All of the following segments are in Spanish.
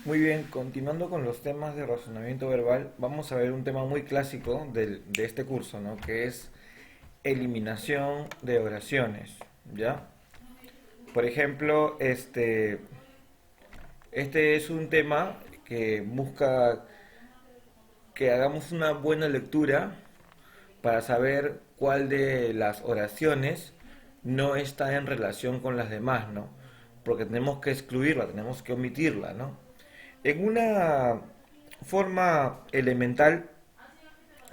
Muy bien, continuando con los temas de razonamiento verbal, vamos a ver un tema muy clásico de este curso, ¿no? Que es eliminación de oraciones, ¿ya? Por ejemplo, este es un tema que busca que hagamos una buena lectura para saber cuál de las oraciones no está en relación con las demás, ¿no? Porque tenemos que excluirla, tenemos que omitirla, ¿no? En una forma elemental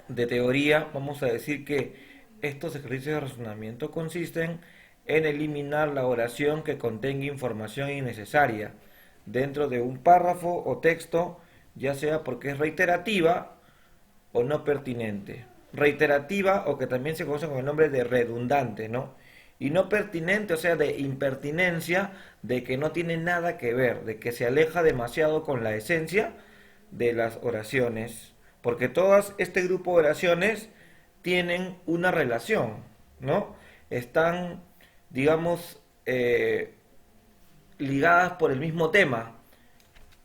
de teoría, vamos a decir que estos ejercicios de razonamiento consisten en eliminar la oración que contenga información innecesaria dentro de un párrafo o texto, ya sea porque es reiterativa o no pertinente. Reiterativa o que también se conoce con el nombre de redundante, ¿no? Y no pertinente, o sea, de impertinencia, de que no tiene nada que ver, de que se aleja demasiado con la esencia de las oraciones, porque todas este grupo de oraciones tienen una relación, ¿no? Están, digamos, ligadas por el mismo tema,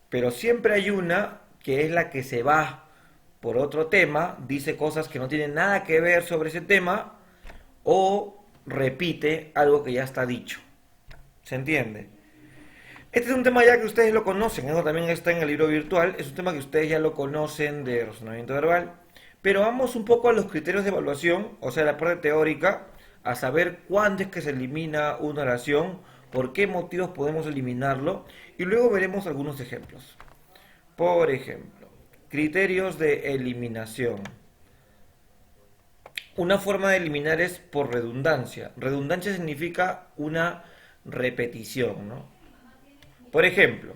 pero siempre hay una que es la que se va por otro tema, dice cosas que no tienen nada que ver sobre ese tema o repite algo que ya está dicho. ¿Se entiende? Este es un tema ya que ustedes lo conocen, eso también está en el libro virtual, es un tema que ustedes ya lo conocen de razonamiento verbal, pero vamos un poco a los criterios de evaluación, o sea, la parte teórica, a saber cuándo es que se elimina una oración, por qué motivos podemos eliminarlo, y luego veremos algunos ejemplos. Por ejemplo, criterios de eliminación. Una forma de eliminar es por redundancia. Redundancia significa una repetición, ¿no? Por ejemplo,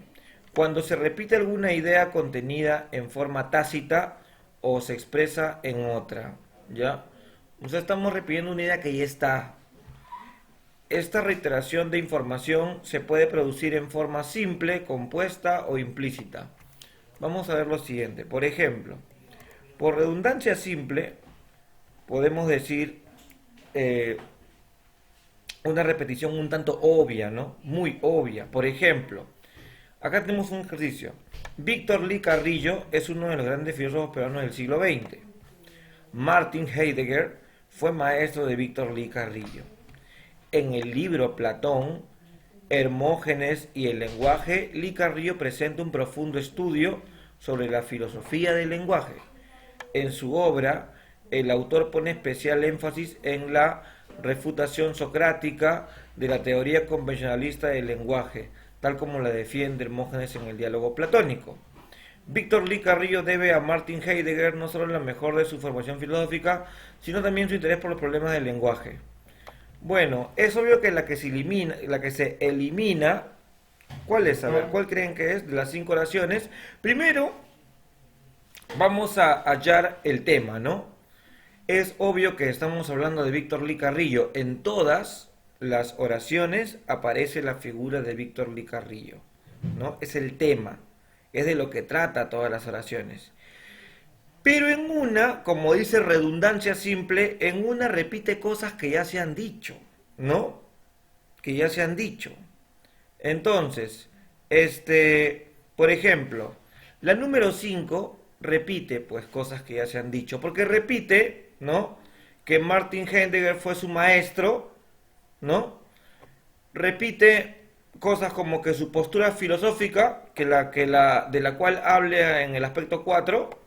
cuando se repite alguna idea contenida en forma tácita o se expresa en otra, ¿ya? O sea, estamos repitiendo una idea que ya está. Esta reiteración de información se puede producir en forma simple, compuesta o implícita. Vamos a ver lo siguiente. Por ejemplo, por redundancia simple, podemos decir una repetición un tanto obvia, ¿no? Muy obvia. Por ejemplo, acá tenemos un ejercicio. Víctor Lee Carrillo es uno de los grandes filósofos peruanos del siglo XX. Martin Heidegger fue maestro de Víctor Lee Carrillo. En el libro Platón, Hermógenes y el lenguaje, Lee Carrillo presenta un profundo estudio sobre la filosofía del lenguaje. En su obra, el autor pone especial énfasis en la refutación socrática de la teoría convencionalista del lenguaje, tal como la defiende Hermógenes en el diálogo platónico. Víctor Lee Carrillo debe a Martin Heidegger no solo la mejor de su formación filosófica, sino también su interés por los problemas del lenguaje. Bueno, es obvio que la que se elimina, ¿cuál es? A ver, ¿cuál creen que es de las cinco oraciones? Primero, vamos a hallar el tema, ¿no? Es obvio que estamos hablando de Víctor Lee Carrillo. En todas las oraciones aparece la figura de Víctor Lee Carrillo, ¿no? Es el tema, es de lo que trata todas las oraciones. Pero en una, como dice redundancia simple, en una repite cosas que ya se han dicho, ¿no? Que ya se han dicho. Entonces, por ejemplo, la número 5 repite pues cosas que ya se han dicho, porque repite, ¿no? Que Martin Heidegger fue su maestro, ¿no? Repite cosas como que su postura filosófica, de la cual habla en el aspecto 4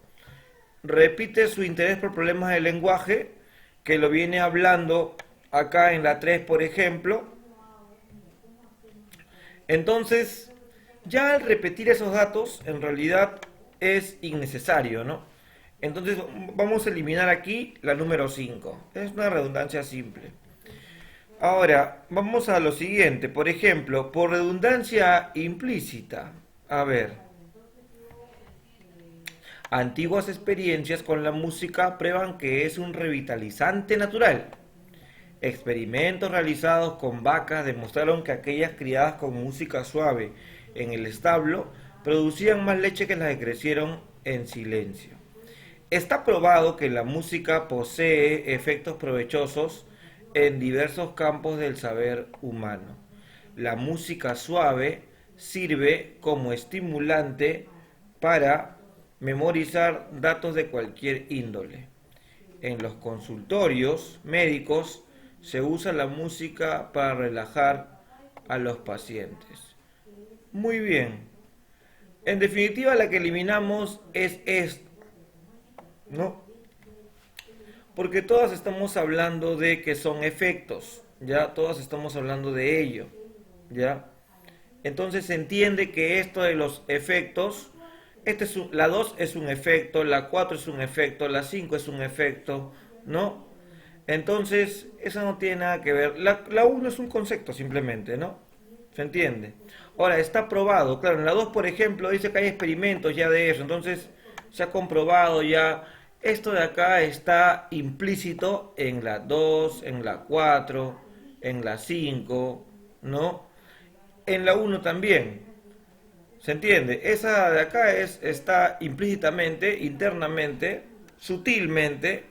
repite su interés por problemas del lenguaje, que lo viene hablando acá en la 3 por ejemplo. Entonces, ya al repetir esos datos, en realidad es innecesario, ¿no? Entonces, vamos a eliminar aquí la número 5. Es una redundancia simple. Ahora, vamos a lo siguiente. Por ejemplo, por redundancia implícita. A ver, antiguas experiencias con la música prueban que es un revitalizante natural. Experimentos realizados con vacas demostraron que aquellas criadas con música suave en el establo producían más leche que las que crecieron en silencio. Está probado que la música posee efectos provechosos en diversos campos del saber humano. La música suave sirve como estimulante para memorizar datos de cualquier índole. En los consultorios médicos se usa la música para relajar a los pacientes. Muy bien. En definitiva, la que eliminamos es esta, ¿no? Porque todas estamos hablando de que son efectos, ¿ya? Todas estamos hablando de ello, ¿ya? Entonces se entiende que esto de los efectos, la 2 es un efecto, la 4 es un efecto, la 5 es un efecto, ¿no? Entonces, eso no tiene nada que ver. La 1 es un concepto simplemente, ¿no? ¿Se entiende? Ahora, está probado. Claro, en la 2, por ejemplo, dice que hay experimentos ya de eso. Entonces, se ha comprobado ya. Esto de acá está implícito en la 2, en la 4, en la 5, ¿no? En la 1 también. ¿Se entiende? Esa de acá está implícitamente, internamente, sutilmente,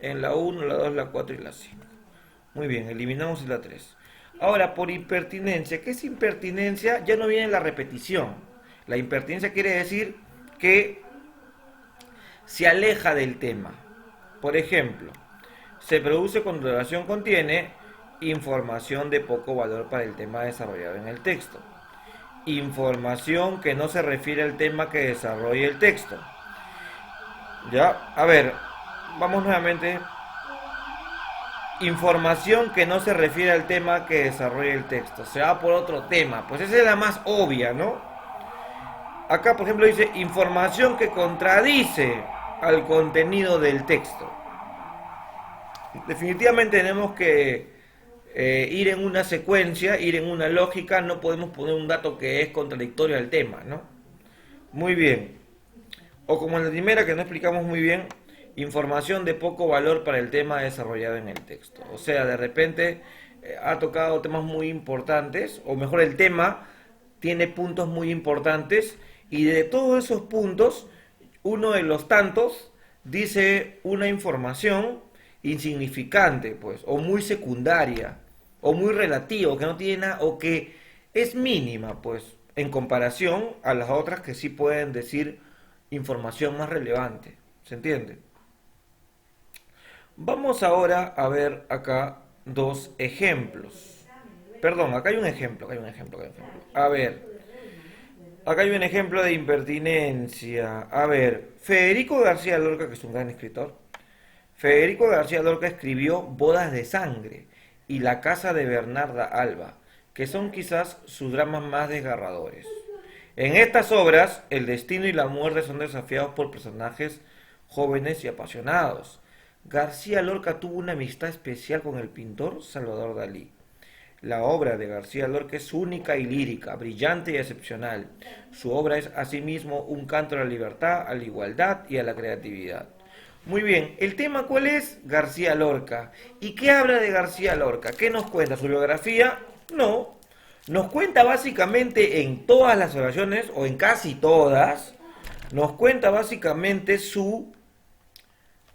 en la 1, la 2, la 4 y la 5. Muy bien, eliminamos la 3. Ahora, por impertinencia, ¿qué es impertinencia? Ya no viene la repetición. La impertinencia quiere decir que se aleja del tema. Por ejemplo, se produce cuando la oración contiene información de poco valor para el tema desarrollado en el texto. Información que no se refiere al tema que desarrolla el texto. Ya, a ver, vamos nuevamente. Información que no se refiere al tema que desarrolla el texto. Se va por otro tema. Pues esa es la más obvia, ¿no? Acá, por ejemplo, dice información que contradice al contenido del texto. Definitivamente tenemos que ir en una secuencia, ir en una lógica. No podemos poner un dato que es contradictorio al tema, ¿no? Muy bien. O como en la primera que no explicamos muy bien, información de poco valor para el tema desarrollado en el texto. O sea, de repente ha tocado temas muy importantes, o mejor el tema tiene puntos muy importantes, y de todos esos puntos, uno de los tantos dice una información insignificante, pues, o muy secundaria, o muy relativa, o que no tiene nada, o que es mínima, pues, en comparación a las otras que sí pueden decir información más relevante. ¿Se entiende? Vamos ahora a ver acá dos ejemplos. Perdón, acá hay un ejemplo, acá hay un ejemplo, acá hay un ejemplo. A ver, acá hay un ejemplo de impertinencia. A ver, Federico García Lorca, que es un gran escritor, Federico García Lorca escribió Bodas de Sangre y La Casa de Bernarda Alba, que son quizás sus dramas más desgarradores. En estas obras, el destino y la muerte son desafiados por personajes jóvenes y apasionados. García Lorca tuvo una amistad especial con el pintor Salvador Dalí. La obra de García Lorca es única y lírica, brillante y excepcional. Su obra es asimismo un canto a la libertad, a la igualdad y a la creatividad. Muy bien, ¿el tema cuál es? García Lorca. ¿Y qué habla de García Lorca? ¿Qué nos cuenta? ¿Su biografía? No. Nos cuenta básicamente en todas las oraciones, o en casi todas, nos cuenta básicamente su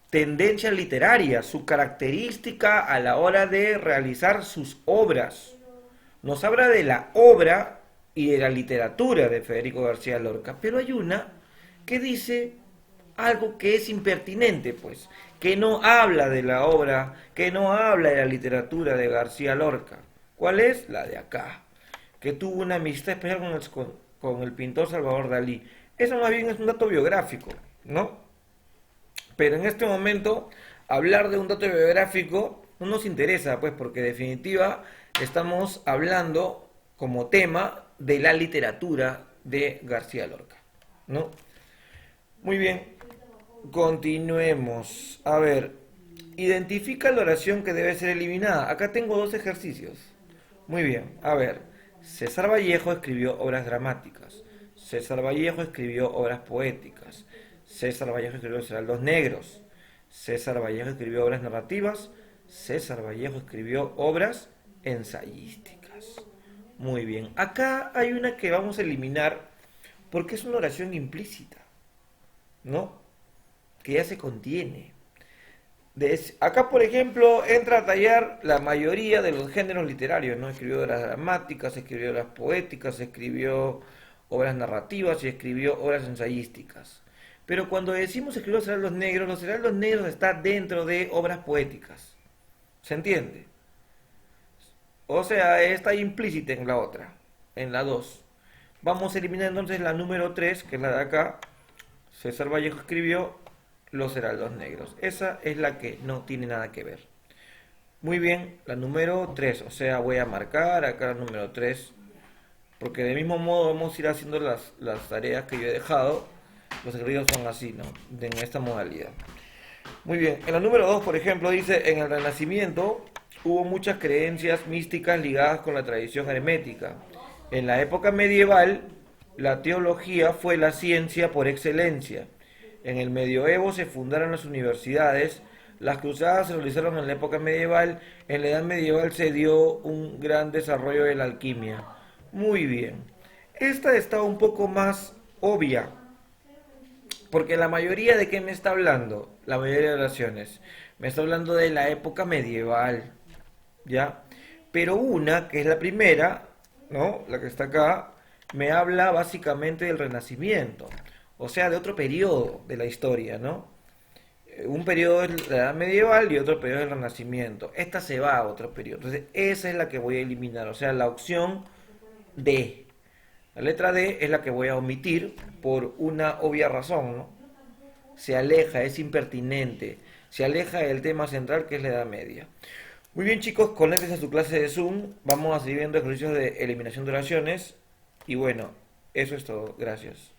tendencia literaria, su característica a la hora de realizar sus obras. Nos habla de la obra y de la literatura de Federico García Lorca, pero hay una que dice algo que es impertinente, pues, que no habla de la obra, que no habla de la literatura de García Lorca. ¿Cuál es? La de acá, que tuvo una amistad especial con el pintor Salvador Dalí. Eso más bien es un dato biográfico, ¿no? Pero en este momento, hablar de un dato biográfico no nos interesa, pues, porque en definitiva estamos hablando como tema de la literatura de García Lorca, ¿no? Muy bien, continuemos. A ver, identifica la oración que debe ser eliminada. Acá tengo dos ejercicios. Muy bien, a ver. César Vallejo escribió obras dramáticas. César Vallejo escribió obras poéticas. César Vallejo escribió Los Heraldos Negros. César Vallejo escribió obras narrativas. César Vallejo escribió obras ensayísticas. Muy bien, acá hay una que vamos a eliminar porque es una oración implícita, ¿no? Que ya se contiene. Acá, por ejemplo, entra a tallar la mayoría de los géneros literarios, ¿no? Escribió obras dramáticas, escribió obras poéticas, escribió obras narrativas y escribió obras ensayísticas. Pero cuando decimos escribió los heraldos negros está dentro de obras poéticas. ¿Se entiende? O sea, está implícita en la otra, en la 2. Vamos a eliminar entonces la número 3, que es la de acá. César Vallejo escribió Los Heraldos Negros. Esa es la que no tiene nada que ver. Muy bien, la número 3, o sea, voy a marcar acá la número 3, porque del mismo modo vamos a ir haciendo las tareas que yo he dejado. Los ejercicios son así, ¿no? En esta modalidad. Muy bien, en la número 2, por ejemplo, dice, en el Renacimiento hubo muchas creencias místicas ligadas con la tradición hermética. En la época medieval, la teología fue la ciencia por excelencia. En el medioevo se fundaron las universidades. Las cruzadas se realizaron en la época medieval. En la edad medieval se dio un gran desarrollo de la alquimia. Muy bien. Esta está un poco más obvia, porque la mayoría de qué me está hablando, la mayoría de oraciones, me está hablando de la época medieval, ¿ya? Pero una, que es la primera, ¿no? La que está acá, me habla básicamente del Renacimiento, o sea, de otro periodo de la historia, ¿no? Un periodo es la edad medieval y otro periodo es el Renacimiento. Esta se va a otro periodo. Entonces, esa es la que voy a eliminar, o sea, la opción D. La letra D es la que voy a omitir por una obvia razón, ¿no? Se aleja, es impertinente, se aleja del tema central que es la Edad Media. Muy bien chicos, conéctense a su clase de Zoom, vamos a seguir viendo ejercicios de eliminación de oraciones y bueno, eso es todo, gracias.